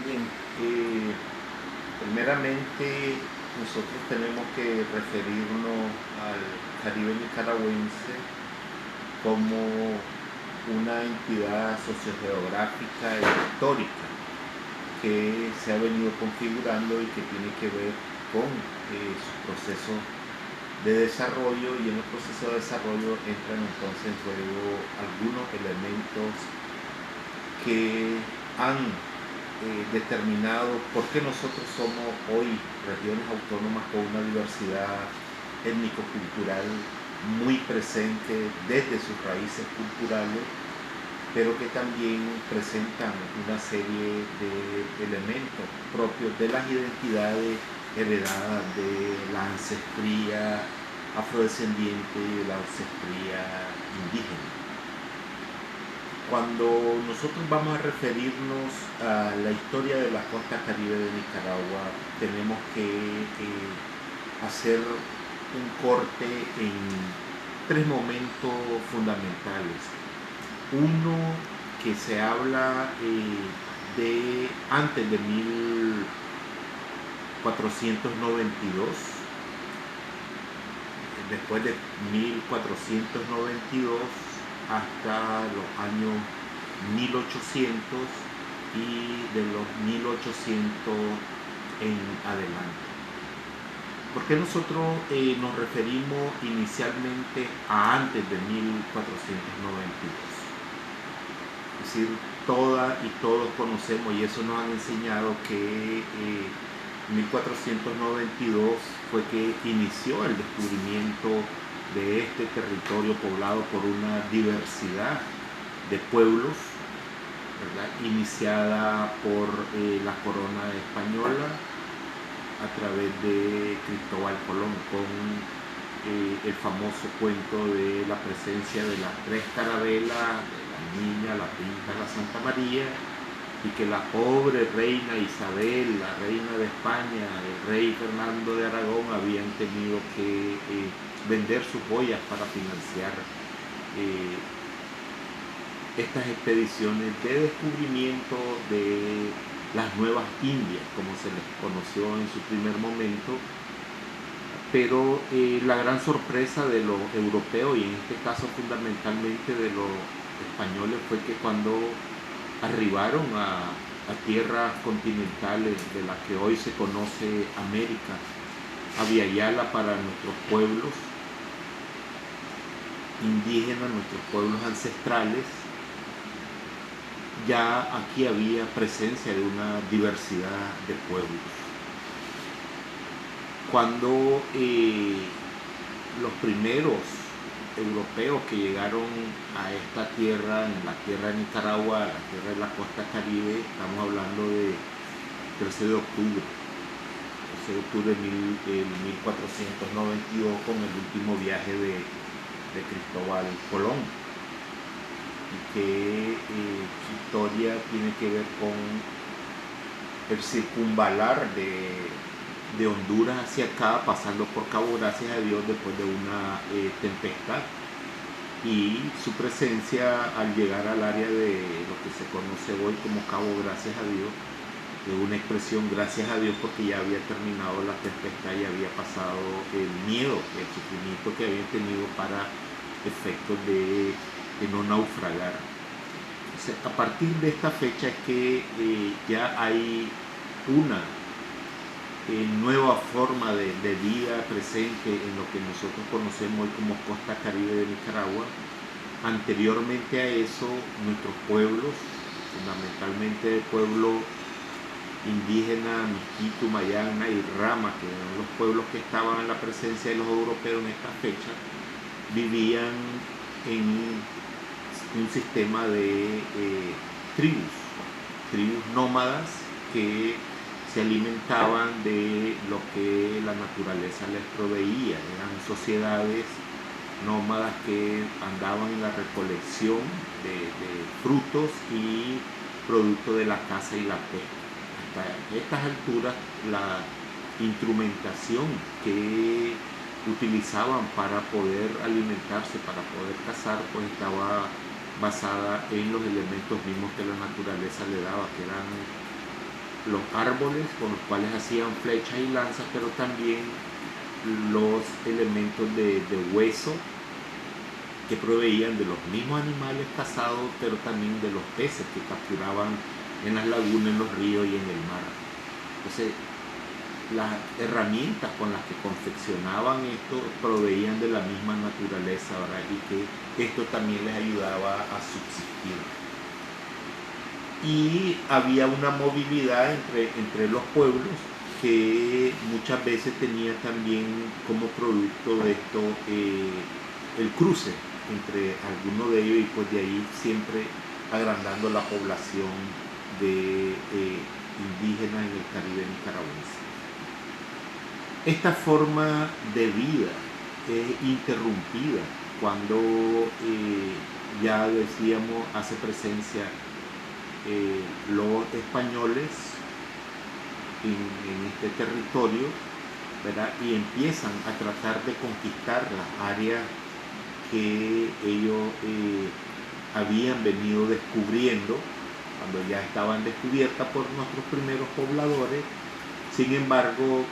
Bien, primeramente nosotros tenemos que referirnos al Caribe nicaragüense como una entidad sociogeográfica e histórica que se ha venido configurando y que tiene que ver con sus procesos de desarrollo, y en el proceso de desarrollo entran entonces en juego algunos elementos que han determinado por qué nosotros somos hoy regiones autónomas con una diversidad étnico-cultural muy presente desde sus raíces culturales, pero que también presentan una serie de elementos propios de las identidades heredadas de la ancestría afrodescendiente y de la ancestría indígena. Cuando nosotros vamos a referirnos a la historia de la costa caribe de Nicaragua, tenemos que hacer un corte en tres momentos fundamentales. Uno, que se habla de antes de 1492, después de 1492 hasta los años 1800 y de los 1800 en adelante. ¿Por qué nosotros nos referimos inicialmente a antes de 1492? Es decir, todas y todos conocemos, y eso nos han enseñado, que 1492 fue que inició el descubrimiento de este territorio poblado por una diversidad de pueblos, ¿verdad?, iniciada por la corona española a través de Cristóbal Colón, con el famoso cuento de la presencia de las tres carabelas, de la Niña, la Pinta, la Santa María, y que la pobre reina Isabel, la reina de España, el rey Fernando de Aragón habían tenido que vender sus joyas para financiar estas expediciones de descubrimiento de las nuevas Indias, como se les conoció en su primer momento. Pero la gran sorpresa de los europeos, y en este caso fundamentalmente de los españoles, fue que cuando arribaron a tierras continentales de las que hoy se conoce América, a Viayala, para nuestros pueblos indígenas, nuestros pueblos ancestrales, ya aquí había presencia de una diversidad de pueblos. Cuando los primeros europeos que llegaron a esta tierra, en la tierra de Nicaragua, la tierra de la costa caribe, estamos hablando de 13 de octubre, 13 de octubre de 1492, con el último viaje de Cristóbal Colón, y que su historia tiene que ver con el circunvalar de Honduras hacia acá, pasando por Cabo Gracias a Dios después de una tempestad, y su presencia al llegar al área de lo que se conoce hoy como Cabo Gracias a Dios, de una expresión gracias a Dios porque ya había terminado la tempestad y había pasado el miedo, el sufrimiento que habían tenido, para efectos de no naufragar. Entonces, a partir de esta fecha es que ya hay una nueva forma de vida presente en lo que nosotros conocemos hoy como costa caribe de Nicaragua. Anteriormente a eso, nuestros pueblos, fundamentalmente el pueblo indígena Miskito, Mayana y Rama, que eran los pueblos que estaban en la presencia de los europeos en esta fecha, vivían en un sistema de tribus nómadas que se alimentaban de lo que la naturaleza les proveía. Eran sociedades nómadas que andaban en la recolección de frutos y producto de la caza y la pesca. Hasta estas alturas, la instrumentación que utilizaban para poder alimentarse, para poder cazar, pues estaba basada en los elementos mismos que la naturaleza le daba, que eran los árboles con los cuales hacían flechas y lanzas, pero también los elementos de hueso que proveían de los mismos animales cazados, pero también de los peces que capturaban en las lagunas, en los ríos y en el mar. Entonces, las herramientas con las que confeccionaban esto proveían de la misma naturaleza, ¿verdad? Y que esto también les ayudaba a subsistir. Y había una movilidad entre los pueblos que muchas veces tenía también como producto de esto el cruce entre algunos de ellos, y pues de ahí siempre agrandando la población de indígenas en el Caribe nicaragüense. Esta forma de vida es interrumpida cuando ya decíamos hace presencia los españoles en este territorio, ¿verdad? Y empiezan a tratar de conquistar las áreas que ellos habían venido descubriendo cuando ya estaban descubiertas por nuestros primeros pobladores. Sin embargo,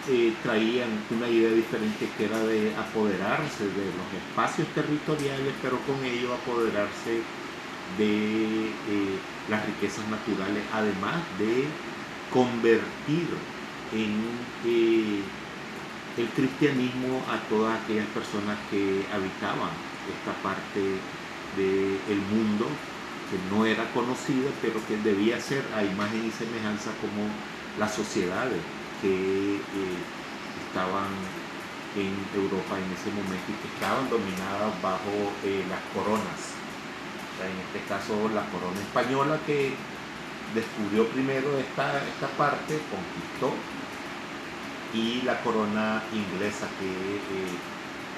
traían una idea diferente, que era de apoderarse de los espacios territoriales, pero con ello apoderarse de las riquezas naturales, además de convertir en el cristianismo a todas aquellas personas que habitaban esta parte del mundo que no era conocida, pero que debía ser a imagen y semejanza como las sociedades que estaban en Europa en ese momento y que estaban dominadas bajo las coronas. En este caso la corona española, que descubrió primero esta parte, conquistó, y la corona inglesa, que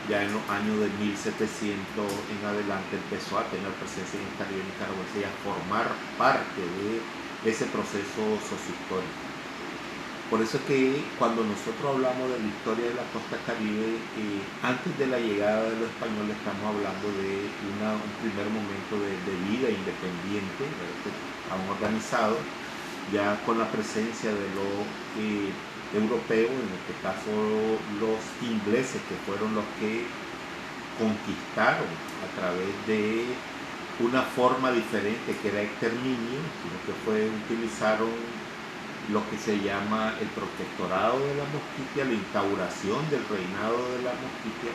ya en los años de 1700 en adelante empezó a tener presencia en el Caribe nicaragüense y a formar parte de ese proceso sociohistórico. Por eso es que cuando nosotros hablamos de la historia de la costa caribe, antes de la llegada de los españoles estamos hablando de un primer momento de vida independiente, aún organizado, ya con la presencia de los europeos, en este caso los ingleses, que fueron los que conquistaron a través de una forma diferente que era exterminio, sino que utilizaron lo que se llama el protectorado de la Mosquitia, la instauración del reinado de la Mosquitia,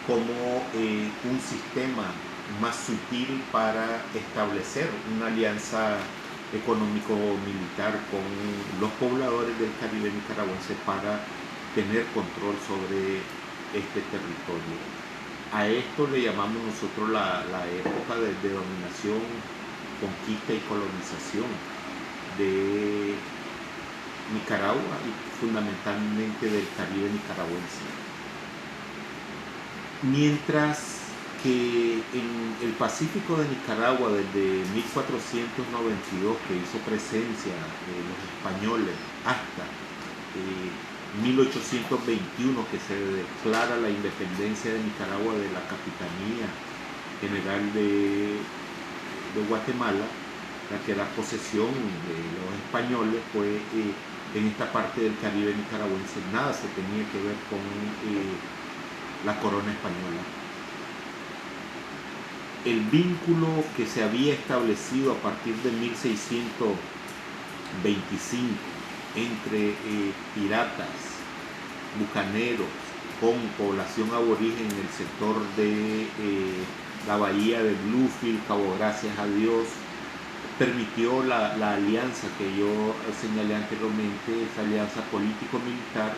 como un sistema más sutil para establecer una alianza económico-militar con los pobladores del Caribe nicaragüense para tener control sobre este territorio. A esto le llamamos nosotros la época de dominación, conquista y colonización de Nicaragua y fundamentalmente del Caribe nicaragüense. Mientras que en el Pacífico de Nicaragua, desde 1492, que hizo presencia los españoles, hasta 1821, que se declara la independencia de Nicaragua de la Capitanía General de Guatemala, la que era posesión de los españoles, pues en esta parte del Caribe nicaragüense nada se tenía que ver con la corona española. El vínculo que se había establecido a partir de 1625 entre piratas, bucaneros, con población aborigen en el sector de la bahía de Bluefield, Cabo Gracias a Dios, permitió la alianza que yo señalé anteriormente, esa alianza político-militar,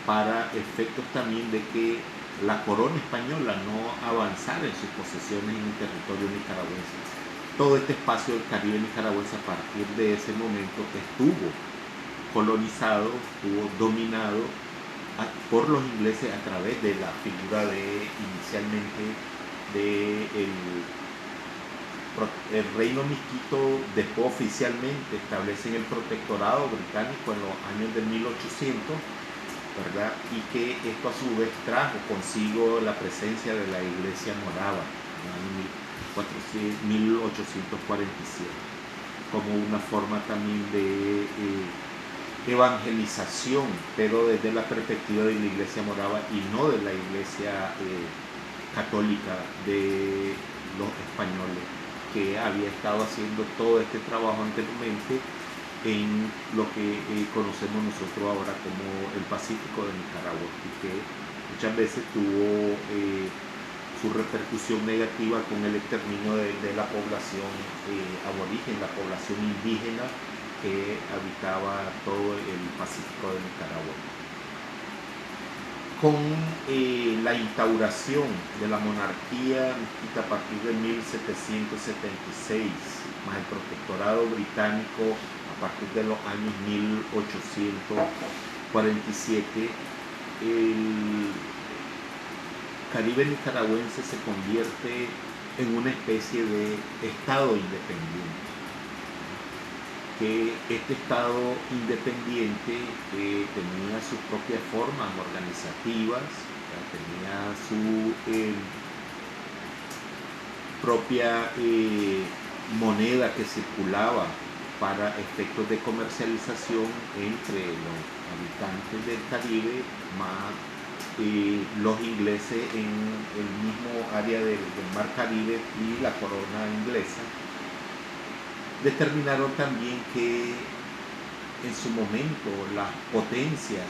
para efectos también de que la corona española no avanzara en sus posesiones en el territorio nicaragüense. Todo este espacio del Caribe nicaragüense a partir de ese momento estuvo colonizado, estuvo dominado por los ingleses a través de la figura inicialmente el reino miskito. Después oficialmente establecen el protectorado británico en los años de 1800, ¿verdad? Y que esto a su vez trajo consigo la presencia de la iglesia morava en 1847, como una forma también de evangelización, pero desde la perspectiva de la iglesia morava y no de la iglesia católica de los españoles, que había estado haciendo todo este trabajo anteriormente en lo que conocemos nosotros ahora como el Pacífico de Nicaragua, y que muchas veces tuvo su repercusión negativa con el exterminio de la población aborigen, la población indígena que habitaba todo el Pacífico de Nicaragua. Con la instauración de la monarquía mixteca a partir de 1776, más el protectorado británico a partir de los años 1847, el Caribe nicaragüense se convierte en una especie de estado independiente. Que este estado independiente tenía sus propias formas organizativas, tenía su propia moneda que circulaba para efectos de comercialización entre los habitantes del Caribe más los ingleses en el mismo área del Mar Caribe y la corona inglesa. Determinaron también que en su momento las potencias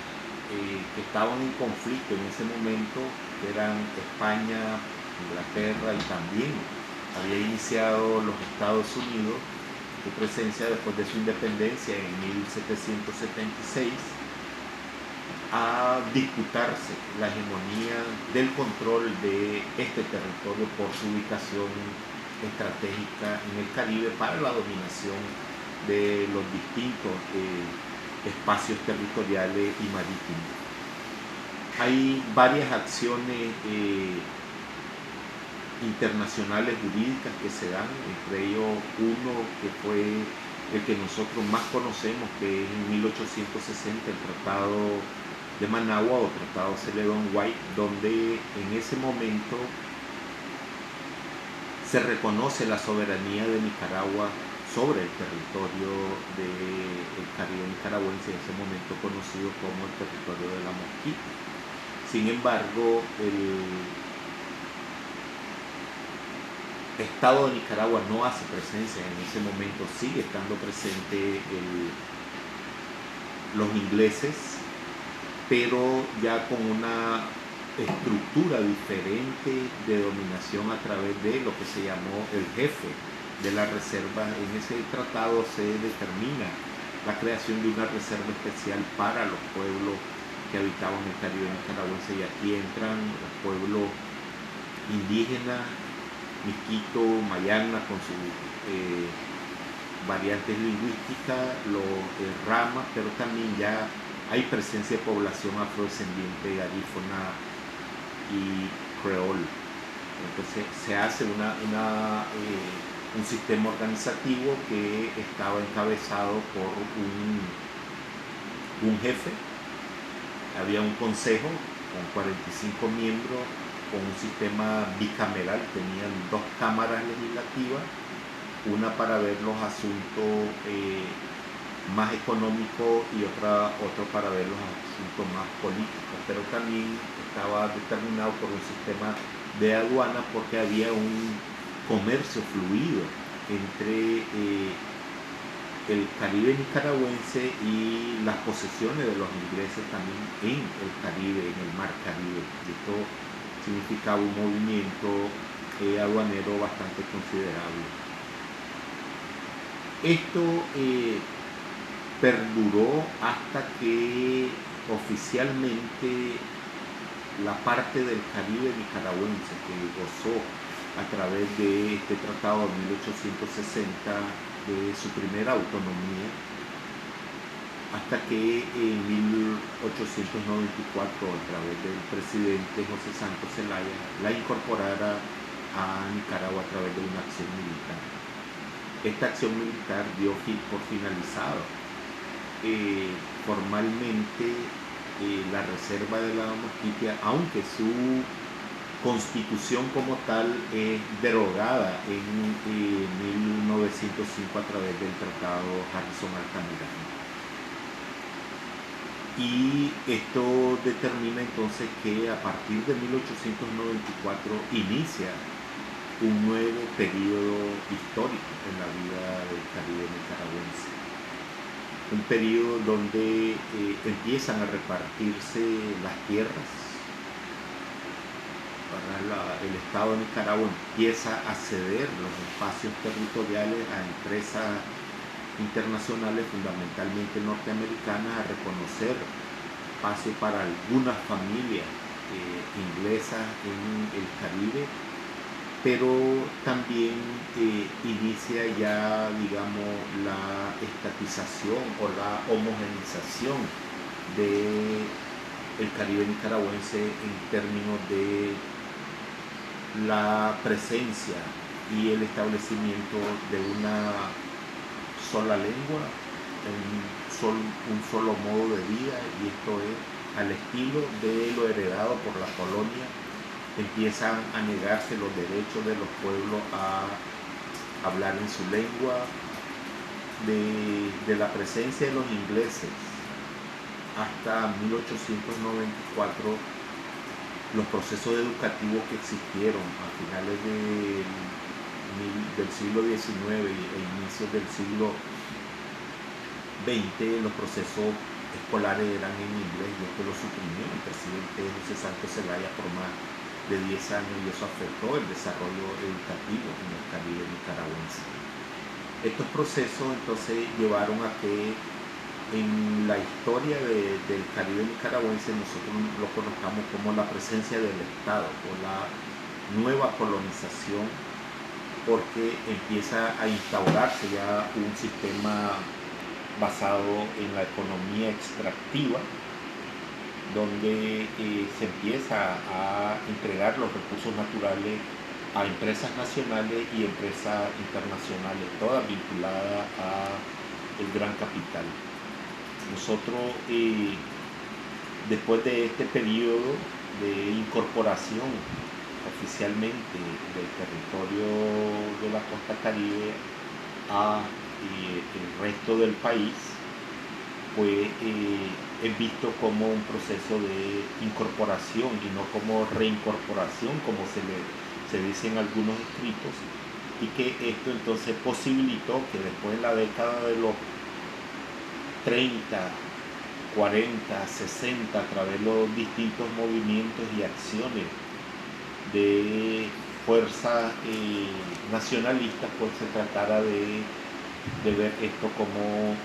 que estaban en conflicto en ese momento, que eran España, Inglaterra y también había iniciado los Estados Unidos su presencia después de su independencia en 1776, a disputarse la hegemonía del control de este territorio por su ubicación estratégica en el Caribe para la dominación de los distintos espacios territoriales y marítimos. Hay varias acciones internacionales jurídicas que se dan, entre ellos uno que fue el que nosotros más conocemos, que es en 1860 el Tratado de Managua o Tratado Celedón-White, donde en ese momento se reconoce la soberanía de Nicaragua sobre el territorio del Caribe nicaragüense, en ese momento conocido como el territorio de la Mosquita. Sin embargo, el Estado de Nicaragua no hace presencia en ese momento, sigue estando presente los ingleses, pero ya con una estructura diferente de dominación a través de lo que se llamó el jefe de la reserva. En ese tratado se determina la creación de una reserva especial para los pueblos que habitaban el Caribe nicaragüense, y aquí entran los pueblos indígenas, Miskito, Mayana, con sus variantes lingüísticas, los ramas, pero también ya hay presencia de población afrodescendiente, garífona y creol. Entonces se hace un sistema organizativo que estaba encabezado por un jefe, había un consejo con 45 miembros, con un sistema bicameral, tenían dos cámaras legislativas, una para ver los asuntos más económicos y otro para ver los asuntos más políticos, pero también estaba determinado por un sistema de aduana porque había un comercio fluido entre el Caribe nicaragüense y las posesiones de los ingleses también en el Caribe, en el Mar Caribe. Y esto significaba un movimiento aduanero bastante considerable. Esto perduró hasta que oficialmente la parte del Caribe nicaragüense que gozó a través de este tratado de 1860 de su primera autonomía, hasta que en 1894, a través del presidente José Santos Zelaya, la incorporara a Nicaragua a través de una acción militar. Esta acción militar dio por finalizado formalmente la reserva de la Mosquitia, aunque su constitución como tal es derogada en 1905 a través del Tratado Harrison-Altamirano. Y esto determina entonces que a partir de 1894 inicia un nuevo periodo histórico en la vida del Caribe nicaragüense. Un periodo donde empiezan a repartirse las tierras. El Estado de Nicaragua empieza a ceder los espacios territoriales a empresas internacionales, fundamentalmente norteamericanas, a reconocer espacio para algunas familias inglesas en el Caribe, pero también inicia ya, digamos, la estatización o la homogeneización del Caribe nicaragüense en términos de la presencia y el establecimiento de una sola lengua, un solo modo de vida, y esto es al estilo de lo heredado por la colonia. Empiezan a negarse los derechos de los pueblos a hablar en su lengua, de la presencia de los ingleses hasta 1894. Los procesos educativos que existieron a finales del siglo XIX e inicios del siglo XX, los procesos escolares eran en inglés, y esto lo suprimió el presidente José Santos Zelaya por más de 10 años, y eso afectó el desarrollo educativo en el Caribe nicaragüense. Estos procesos entonces llevaron a que en la historia del Caribe nicaragüense nosotros lo conozcamos como la presencia del Estado o la nueva colonización, porque empieza a instaurarse ya un sistema basado en la economía extractiva, donde se empieza a entregar los recursos naturales a empresas nacionales y empresas internacionales, todas vinculadas al gran capital. Nosotros, después de este periodo de incorporación oficialmente del territorio de la costa Caribe a el resto del país, pues es visto como un proceso de incorporación y no como reincorporación, como se dice en algunos escritos, y que esto entonces posibilitó que después de la década de los 30, 40, 60, a través de los distintos movimientos y acciones de fuerzas nacionalistas, pues se tratara de ver esto como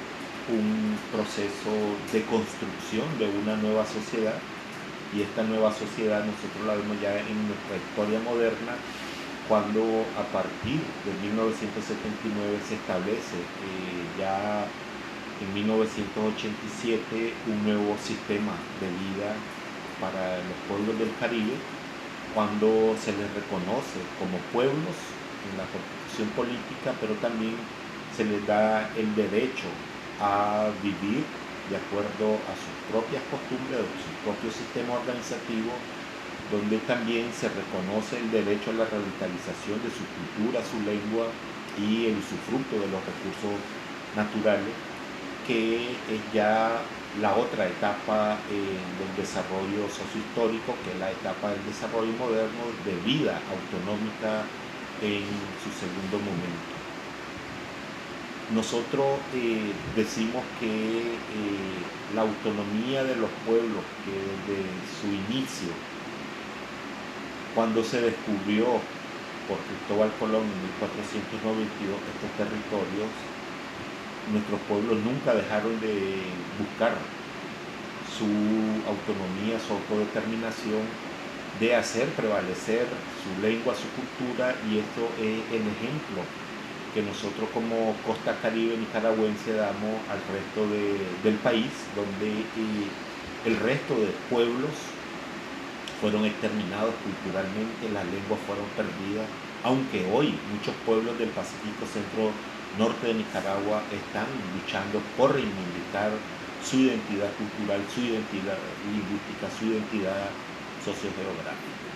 un proceso de construcción de una nueva sociedad. Y esta nueva sociedad nosotros la vemos ya en nuestra historia moderna, cuando a partir de 1979 se establece ya en 1987 un nuevo sistema de vida para los pueblos del Caribe, cuando se les reconoce como pueblos en la constitución política, pero también se les da el derecho a vivir de acuerdo a sus propias costumbres, a su propio sistema organizativo, donde también se reconoce el derecho a la revitalización de su cultura, su lengua y el usufructo de los recursos naturales, que es ya la otra etapa del desarrollo sociohistórico, que es la etapa del desarrollo moderno de vida autonómica en su segundo momento. Nosotros decimos que la autonomía de los pueblos, que desde su inicio, cuando se descubrió por Cristóbal Colón en 1492 estos territorios, nuestros pueblos nunca dejaron de buscar su autonomía, su autodeterminación, de hacer prevalecer su lengua, su cultura, y esto es el ejemplo que nosotros como costa Caribe nicaragüense damos al resto del país, donde el resto de pueblos fueron exterminados culturalmente, las lenguas fueron perdidas, aunque hoy muchos pueblos del Pacífico Centro Norte de Nicaragua están luchando por reivindicar su identidad cultural, su identidad lingüística, su identidad sociogeográfica.